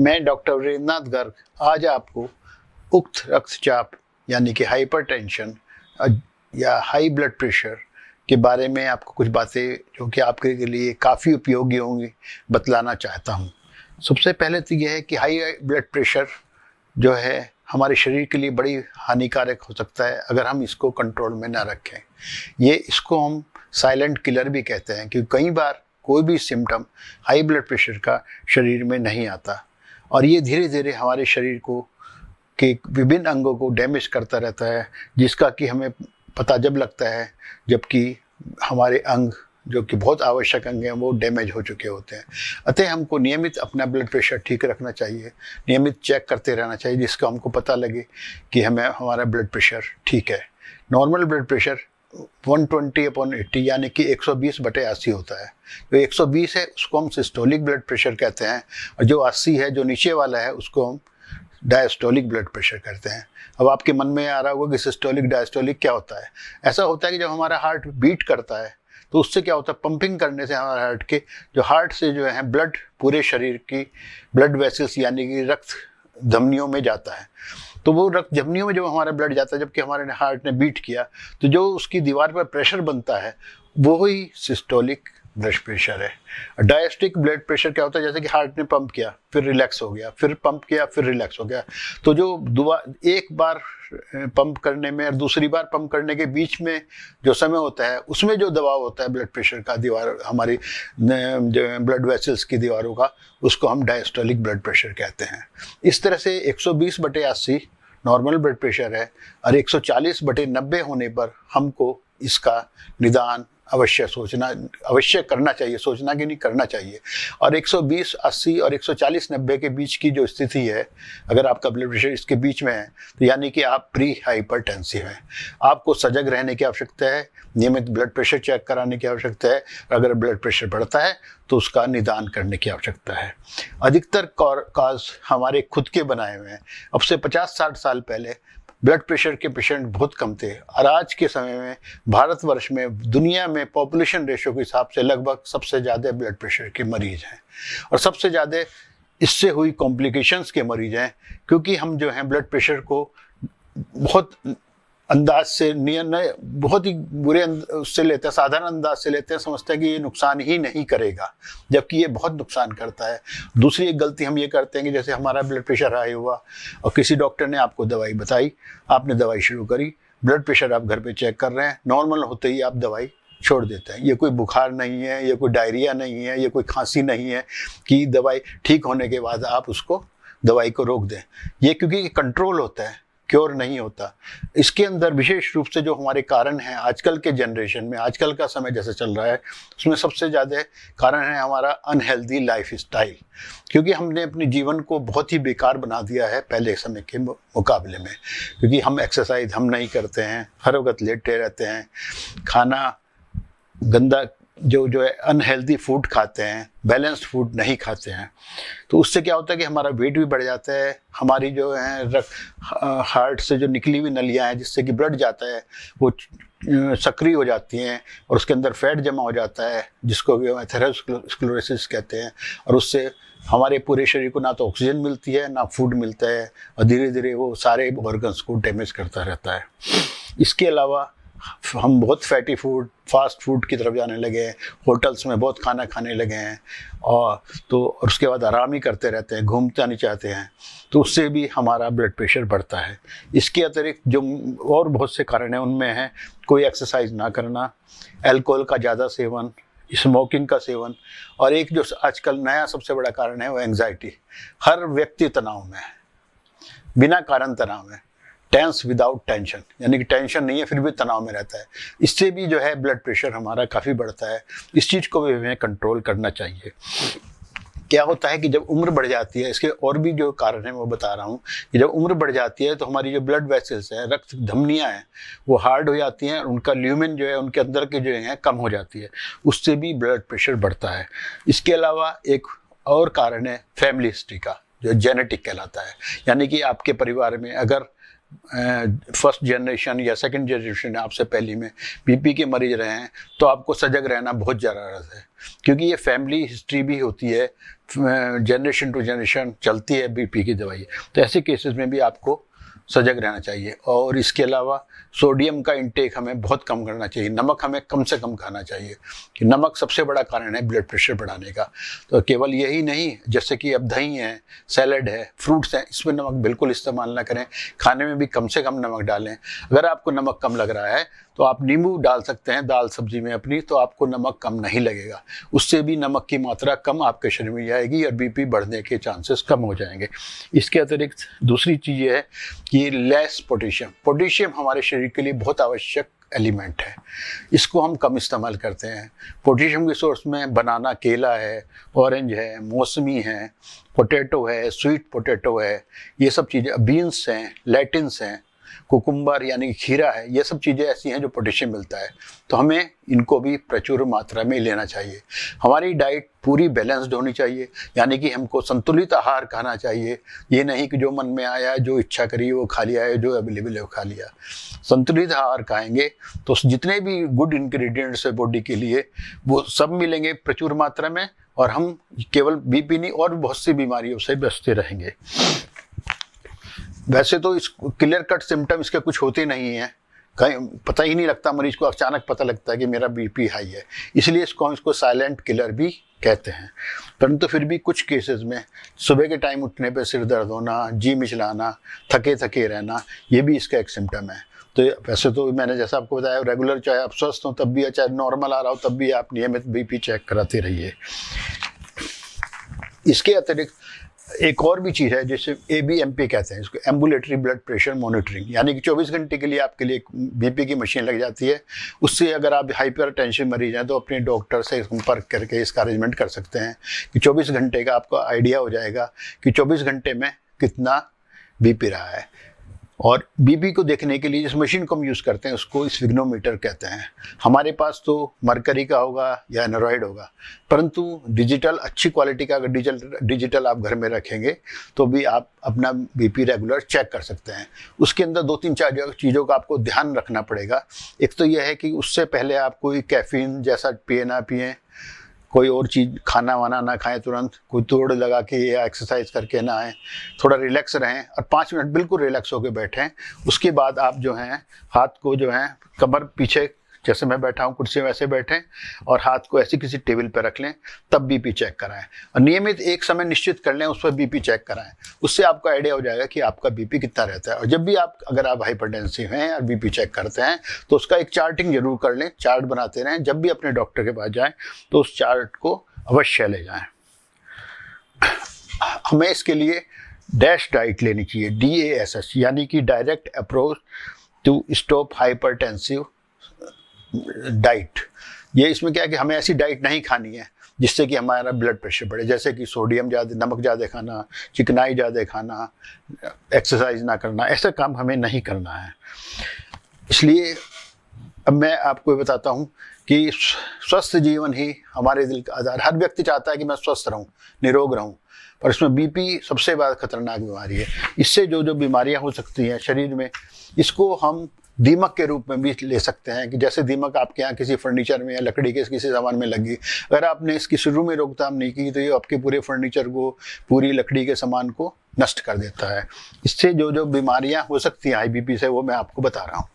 मैं डॉक्टर वीरेंद्रनाथ गर्ग आज आपको उक्त रक्तचाप यानी कि हाइपरटेंशन या हाई ब्लड प्रेशर के बारे में आपको कुछ बातें जो कि आपके लिए काफ़ी उपयोगी होंगी बतलाना चाहता हूँ। सबसे पहले तो यह है कि हाई ब्लड प्रेशर जो है हमारे शरीर के लिए बड़ी हानिकारक हो सकता है अगर हम इसको कंट्रोल में ना रखें। इसको हम साइलेंट किलर भी कहते हैं क्योंकि कई बार कोई भी सिम्टम हाई ब्लड प्रेशर का शरीर में नहीं आता और ये धीरे धीरे हमारे शरीर को के विभिन्न अंगों को डैमेज करता रहता है, जिसका कि हमें पता जब लगता है जबकि हमारे अंग जो कि बहुत आवश्यक अंग हैं वो डैमेज हो चुके होते हैं। अतः हमको नियमित अपना ब्लड प्रेशर ठीक रखना चाहिए, नियमित चेक करते रहना चाहिए जिसका हमको पता लगे कि हमारा ब्लड प्रेशर ठीक है। नॉर्मल ब्लड प्रेशर 120/80 यानी कि 120/80 होता है। जो 120 है उसको हम सिस्टोलिक ब्लड प्रेशर कहते हैं और जो 80 है जो नीचे वाला है उसको हम डायस्टोलिक ब्लड प्रेशर कहते हैं। अब आपके मन में आ रहा होगा कि सिस्टोलिक डायस्टोलिक क्या होता है। ऐसा होता है कि जब हमारा हार्ट बीट करता है तो उससे क्या होता है, पंपिंग करने से हमारे हार्ट से जो है ब्लड पूरे शरीर की ब्लड वेसल्स यानी कि रक्त धमनियों में जाता है। तो वो रक्त धमनियों में जब हमारा ब्लड जाता है जबकि हमारे हार्ट ने बीट किया तो जो उसकी दीवार पर प्रेशर बनता है वो ही सिस्टोलिक ब्लड प्रेशर है। डायस्टोलिक ब्लड प्रेशर क्या होता है, जैसे कि हार्ट ने पंप किया फिर रिलैक्स हो गया, फिर पंप किया फिर रिलैक्स हो गया। तो जो एक बार पंप करने में और दूसरी बार पंप करने के बीच में जो समय होता है उसमें जो दबाव होता है ब्लड प्रेशर का दीवार हमारी जो ब्लड वेसल्स की दीवारों का, उसको हम डायस्टोलिक ब्लड प्रेशर कहते हैं। इस तरह से 120/80 नॉर्मल ब्लड प्रेशर है और 140/90 होने पर हमको इसका निदान अवश्य करना चाहिए, सोचना कि नहीं करना चाहिए। और 120/80 और 140/90 के बीच की जो स्थिति है, अगर आपका ब्लड प्रेशर इसके बीच में है तो यानी कि आप प्री हाइपरटेंसिव हैं। आपको सजग रहने की आवश्यकता है, नियमित ब्लड प्रेशर चेक कराने की आवश्यकता है। अगर ब्लड प्रेशर बढ़ता है तो उसका निदान करने की आवश्यकता है। अधिकतर कॉज हमारे खुद के बनाए हुए हैं। अब से 50-60 साल पहले ब्लड प्रेशर के पेशेंट बहुत कम थे और आज के समय में भारतवर्ष में दुनिया में पॉपुलेशन रेशियो के हिसाब से लगभग सबसे ज़्यादा ब्लड प्रेशर के मरीज हैं और सबसे ज़्यादा इससे हुई कॉम्प्लिकेशंस के मरीज हैं, क्योंकि हम जो हैं ब्लड प्रेशर को बहुत अंदाज से बहुत ही बुरे उससे लेते हैं, साधारण अंदाज से लेते हैं, समझते हैं कि ये नुकसान ही नहीं करेगा, जबकि ये बहुत नुकसान करता है। दूसरी एक गलती हम ये करते हैं कि जैसे हमारा ब्लड प्रेशर हाई हुआ और किसी डॉक्टर ने आपको दवाई बताई, आपने दवाई शुरू करी, ब्लड प्रेशर आप घर पे चेक कर रहे हैं, नॉर्मल होते ही आप दवाई छोड़ देते हैं। ये कोई बुखार नहीं है, ये कोई डायरिया नहीं है, ये कोई खांसी नहीं है कि दवाई ठीक होने के बाद आप उसको दवाई को रोक दें। ये क्योंकि कंट्रोल होता है, क्योर नहीं होता। इसके अंदर विशेष रूप से जो हमारे कारण हैं आजकल के जनरेशन में, आजकल का समय जैसे चल रहा है उसमें सबसे ज़्यादा कारण है हमारा अनहेल्दी लाइफ स्टाइल, क्योंकि हमने अपने जीवन को बहुत ही बेकार बना दिया है पहले समय के मुकाबले में। क्योंकि हम एक्सरसाइज हम नहीं करते हैं, हर वक्त लेटे रहते हैं, खाना गंदा जो है अनहेल्दी फूड खाते हैं, बैलेंस्ड फूड नहीं खाते हैं। तो उससे क्या होता है कि हमारा वेट भी बढ़ जाता है, हमारी जो है हार्ट से जो निकली हुई नलियाँ हैं जिससे कि ब्लड जाता है वो सक्रिय हो जाती हैं और उसके अंदर फैट जमा हो जाता है जिसको कि एथेरोस्क्लेरोसिस कहते हैं। और उससे हमारे पूरे शरीर को ना तो ऑक्सीजन मिलती है ना फूड मिलता है और धीरे धीरे वो सारे ऑर्गन्स को डैमेज करता रहता है। इसके अलावा हम बहुत फैटी फूड, फास्ट फूड की तरफ जाने लगे हैं, होटल्स में बहुत खाना खाने लगे हैं और उसके बाद आराम ही करते रहते हैं, घूमता नहीं चाहते हैं, तो उससे भी हमारा ब्लड प्रेशर बढ़ता है। इसके अतिरिक्त जो और बहुत से कारण हैं उनमें है कोई एक्सरसाइज ना करना, अल्कोहल का ज़्यादा सेवन, स्मोकिंग का सेवन और एक जो आजकल नया सबसे बड़ा कारण है वो एंग्जाइटी। हर व्यक्ति तनाव में है, बिना कारण तनाव में, टेंस विदाउट टेंशन, यानी कि टेंशन नहीं है फिर भी तनाव में रहता है। इससे भी जो है ब्लड प्रेशर हमारा काफ़ी बढ़ता है। इस चीज़ को भी हमें कंट्रोल करना चाहिए। क्या होता है कि जब उम्र बढ़ जाती है, इसके और भी जो कारण है वो बता रहा हूँ कि जब उम्र बढ़ जाती है तो हमारी जो ब्लड वेसल्स है, रक्त धमनियाँ हैं, वो हार्ड हो जाती हैं, उनका ल्यूमेन जो है उनके अंदर के जो है कम हो जाती है, उससे भी ब्लड प्रेशर बढ़ता है। इसके अलावा एक और कारण है फैमिली हिस्ट्री का, जो जेनेटिक कहलाता है, यानी कि आपके परिवार में अगर फर्स्ट जनरेशन या सेकंड जनरेशन आपसे पहले में बीपी के मरीज रहे हैं तो आपको सजग रहना बहुत ज़रूरत है, क्योंकि ये फैमिली हिस्ट्री भी होती है, जनरेशन टू जनरेशन चलती है बीपी की दवाई। तो ऐसे केसेस में भी आपको सजग रहना चाहिए। और इसके अलावा सोडियम का इंटेक हमें बहुत कम करना चाहिए, नमक हमें कम से कम खाना चाहिए, कि नमक सबसे बड़ा कारण है ब्लड प्रेशर बढ़ाने का। तो केवल यही नहीं, जैसे कि अब दही है, सैलड है, फ्रूट्स हैं, इसमें नमक बिल्कुल इस्तेमाल ना करें, खाने में भी कम से कम नमक डालें। अगर आपको नमक कम लग रहा है तो आप नींबू डाल सकते हैं दाल सब्जी में अपनी, तो आपको नमक कम नहीं लगेगा, उससे भी नमक की मात्रा कम आपके शरीर में जाएगी और बीपी बढ़ने के चांसेस कम हो जाएंगे। इसके अतिरिक्त दूसरी चीज़ ये है कि लेस पोटेशियम। पोटेशियम हमारे शरीर के लिए बहुत आवश्यक एलिमेंट है, इसको हम कम इस्तेमाल करते हैं। पोटेशियम की सोर्स में बनाना, केला है, ऑरेंज है, मौसमी है, पोटैटो है, स्वीट पोटैटो है, ये सब चीज़ें, बीन्स हैं, लेटिन्स हैं, कुकुम्बर यानी खीरा है, ये सब चीज़ें ऐसी हैं जो पोटेशियम मिलता है, तो हमें इनको भी प्रचुर मात्रा में लेना चाहिए। हमारी डाइट पूरी बैलेंस्ड होनी चाहिए, यानी कि हमको संतुलित आहार खाना चाहिए। ये नहीं कि जो मन में आया, जो इच्छा करी वो खा लिया है, जो अवेलेबल है वो खा लिया। संतुलित आहार खाएंगे तो जितने भी गुड इंग्रेडिएंट्स है बॉडी के लिए वो सब मिलेंगे प्रचुर मात्रा में, और हम केवल बीपी नहीं और भी बहुत सी बीमारियों से बचते रहेंगे। वैसे तो इस क्लियर कट सिम्टम इसके कुछ होते नहीं हैं, कहीं पता ही नहीं लगता, मरीज को अचानक पता लगता है कि मेरा बीपी हाई है, इसलिए इसको साइलेंट किलर भी कहते हैं। परंतु फिर भी कुछ केसेस में सुबह के टाइम उठने पे सिर दर्द होना, जी मिचलाना, थके थके रहना, ये भी इसका एक सिम्टम है। तो वैसे तो मैंने जैसा आपको बताया, रेगुलर चाहे आप स्वस्थ हो तब भी, चाहे नॉर्मल आ रहा हो तब भी आप नियमित बीपी चेक कराते रहिए। इसके अतिरिक्त एक और भी चीज़ है जिसे ABMP कहते हैं, इसको एम्बुलेटरी ब्लड प्रेशर मॉनिटरिंग, यानी कि 24 घंटे के लिए आपके लिए एक बीपी की मशीन लग जाती है। उससे अगर आप हाइपरटेंशन मरीज हैं तो अपने डॉक्टर से संपर्क करके इसका अरेंजमेंट कर सकते हैं कि 24 घंटे का आपको आइडिया हो जाएगा कि 24 घंटे में कितना बीपी रहा है। और बीपी को देखने के लिए जिस मशीन को हम यूज़ करते हैं उसको स्फिग्नोमीटर कहते हैं। हमारे पास तो मरकरी का होगा या एनरॉयड होगा, परंतु डिजिटल अच्छी क्वालिटी का अगर डिजिटल आप घर में रखेंगे तो भी आप अपना बीपी रेगुलर चेक कर सकते हैं। उसके अंदर 2-3 चीज़ों का आपको ध्यान रखना पड़ेगा। एक तो यह है कि उससे पहले आप कोई कैफीन जैसा पिए ना पिएँ, कोई और चीज़ खाना वाना ना खाएं तुरंत, कोई दौड़ लगा के या एक्सरसाइज करके ना आएँ, थोड़ा रिलैक्स रहें और 5 मिनट बिल्कुल रिलैक्स होकर बैठें। उसके बाद आप जो हैं हाथ को जो है कमर पीछे, जैसे मैं बैठा हूँ कुर्सी में वैसे बैठें और हाथ को ऐसी किसी टेबल पर रख लें, तब बीपी चेक कराएं और नियमित एक समय निश्चित कर लें, उस पर बीपी चेक कराएं। उससे आपको आइडिया हो जाएगा कि आपका बीपी कितना रहता है। और जब भी अगर आप हाइपरटेंसिव हैं और बीपी चेक करते हैं तो उसका एक चार्टिंग जरूर कर लें, चार्ट बनाते रहें। जब भी अपने डॉक्टर के पास जाएँ तो उस चार्ट को अवश्य ले जाएँ। हमें इसके लिए डैश डाइट लेनी चाहिए, DASS, यानी कि direct approach to stop hypertensive diet. ये इसमें क्या है कि हमें ऐसी डाइट नहीं खानी है जिससे कि हमारा ब्लड प्रेशर बढ़े, जैसे कि सोडियम ज़्यादा, नमक ज़्यादा खाना, चिकनाई ज़्यादा खाना, एक्सरसाइज ना करना, ऐसा काम हमें नहीं करना है। इसलिए अब मैं आपको बताता हूँ कि स्वस्थ जीवन ही हमारे दिल का आधार। हर व्यक्ति चाहता है कि मैं स्वस्थ रहूँ, निरोग रहूँ, पर इसमें बीपी सबसे बड़ा खतरनाक बीमारी है। इससे जो बीमारियाँ हो सकती हैं शरीर में, इसको हम दीमक के रूप में भी ले सकते हैं। कि जैसे दीमक आपके यहाँ किसी फर्नीचर में या लकड़ी के किसी सामान में लगी, अगर आपने इसकी शुरू में रोकथाम नहीं की तो ये आपके पूरे फर्नीचर को, पूरी लकड़ी के सामान को नष्ट कर देता है। इससे जो बीमारियां हो सकती हैं हाई बीपी से, वो मैं आपको बता रहा हूँ।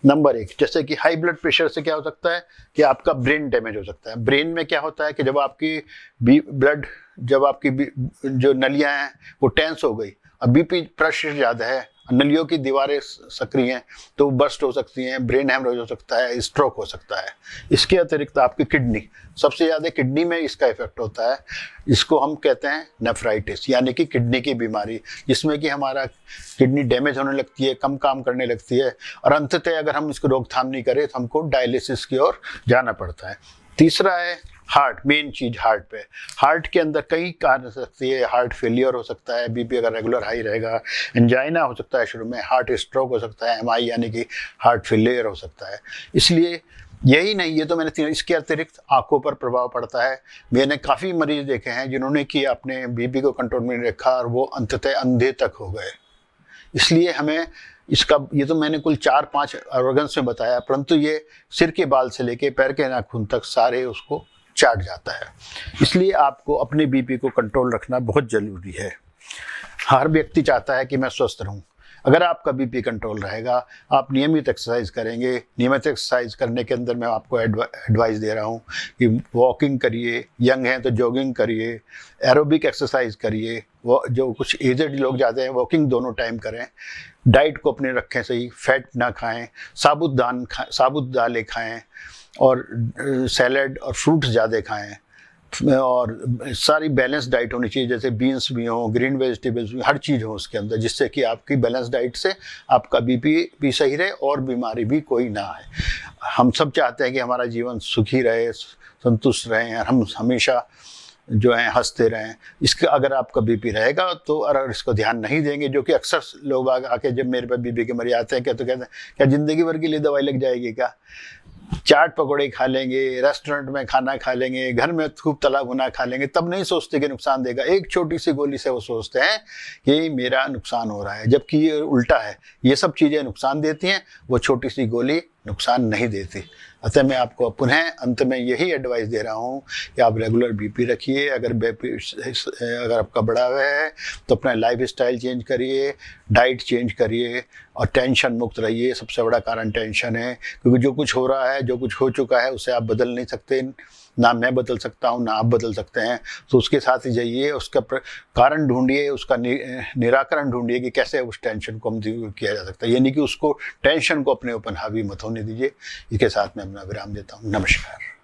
नंबर 1, जैसे कि हाई ब्लड प्रेशर से क्या हो सकता है कि आपका ब्रेन डैमेज हो सकता है। ब्रेन में क्या होता है कि जब आपकी जो नलियाँ हैं वो टेंस हो गई, अब बीपी प्रेशर ज़्यादा है, नलियों की दीवारें सक्रिय हैं तो बर्स्ट हो सकती हैं, ब्रेन हैमरेज हो सकता है, स्ट्रोक हो सकता है। इसके अतिरिक्त आपकी किडनी, सबसे ज़्यादा किडनी में इसका इफेक्ट होता है। इसको हम कहते हैं नेफ्राइटिस, यानी कि किडनी की बीमारी, जिसमें कि हमारा किडनी डैमेज होने लगती है, कम काम करने लगती है और अंततः अगर हम इसको रोकथाम नहीं करें तो हमको डायलिसिस की ओर जाना पड़ता है। तीसरा है हार्ट, मेन चीज हार्ट पे। हार्ट के अंदर कई कारण हो सकती है, हार्ट फेलियर हो सकता है, बीपी अगर रेगुलर हाई रहेगा, एंजाइना हो सकता है शुरू में, हार्ट स्ट्रोक हो सकता है, MI यानी कि हार्ट फेलियर हो सकता है। इसलिए यही नहीं, ये तो मैंने इसके अतिरिक्त आंखों पर प्रभाव पड़ता है। मैंने काफ़ी मरीज देखे हैं जिन्होंने कि अपने बीपी को कंट्रोल में रखा और वो अंततः अंधे तक हो गए। इसलिए हमें इसका, ये तो मैंने कुल 4-5 ऑर्गन्स में बताया, परंतु ये सिर के बाल से लेके पैर के नाखून तक सारे उसको चाट जाता है। इसलिए आपको अपने बीपी को कंट्रोल रखना बहुत जरूरी है। हर व्यक्ति चाहता है कि मैं स्वस्थ रहूं। अगर आपका बीपी कंट्रोल रहेगा, आप नियमित एक्सरसाइज करेंगे। नियमित एक्सरसाइज करने के अंदर मैं आपको एडवाइस दे रहा हूं कि वॉकिंग करिए, यंग हैं तो जॉगिंग करिए, एरोबिक एक्सरसाइज करिए। वो जो कुछ एजेड लोग जाते हैं वॉकिंग दोनों टाइम करें। डाइट को अपने रखें सही, फैट ना खाएं, साबुत दालें खाएं और सैलड और फ्रूट्स ज़्यादा खाएं और सारी बैलेंस डाइट होनी चाहिए, जैसे बीन्स भी हो, ग्रीन वेजिटेबल्स भी, हर चीज़ हो उसके अंदर, जिससे कि आपकी बैलेंस डाइट से आपका बीपी भी सही रहे और बीमारी भी कोई ना आए। हम सब चाहते हैं कि हमारा जीवन सुखी रहे, संतुष्ट रहें और हम हमेशा जो है हंसते रहें। इसका अगर आपका बीपी रहेगा तो अगर इसको ध्यान नहीं देंगे, जो कि अक्सर लोग आके जब मेरे पे बीपी के मरीज आते हैं क्या, तो कहते हैं क्या ज़िंदगी भर के लिए दवाई लग जाएगी क्या? चाट पकौड़े खा लेंगे, रेस्टोरेंट में खाना खा लेंगे, घर में खूब तला भुना खा लेंगे, तब नहीं सोचते कि नुकसान देगा। एक छोटी सी गोली से वो सोचते हैं कि मेरा नुकसान हो रहा है, जबकि ये उल्टा है। ये सब चीज़ें नुकसान देती हैं, वो छोटी सी गोली नुकसान नहीं देती। अतः मैं आपको पुनः अंत में यही एडवाइस दे रहा हूँ कि आप रेगुलर बीपी रखिए। अगर आपका बढ़ा हुआ है तो अपना लाइफ स्टाइल चेंज करिए, डाइट चेंज करिए और टेंशन मुक्त रहिए। सबसे बड़ा कारण टेंशन है, क्योंकि जो कुछ हो रहा है, जो कुछ हो चुका है, उसे आप बदल नहीं सकते। ना मैं बदल सकता हूँ, ना आप बदल सकते हैं। तो उसके साथ ही जाइए, उसका कारण ढूंढिए, उसका निराकरण ढूंढिए कि कैसे उस टेंशन को हम दूर किया जा सकता है। यानी कि उसको, टेंशन को अपने ऊपर हावी मत होने दीजिए। इसके साथ मैं अपना विराम देता हूँ। नमस्कार।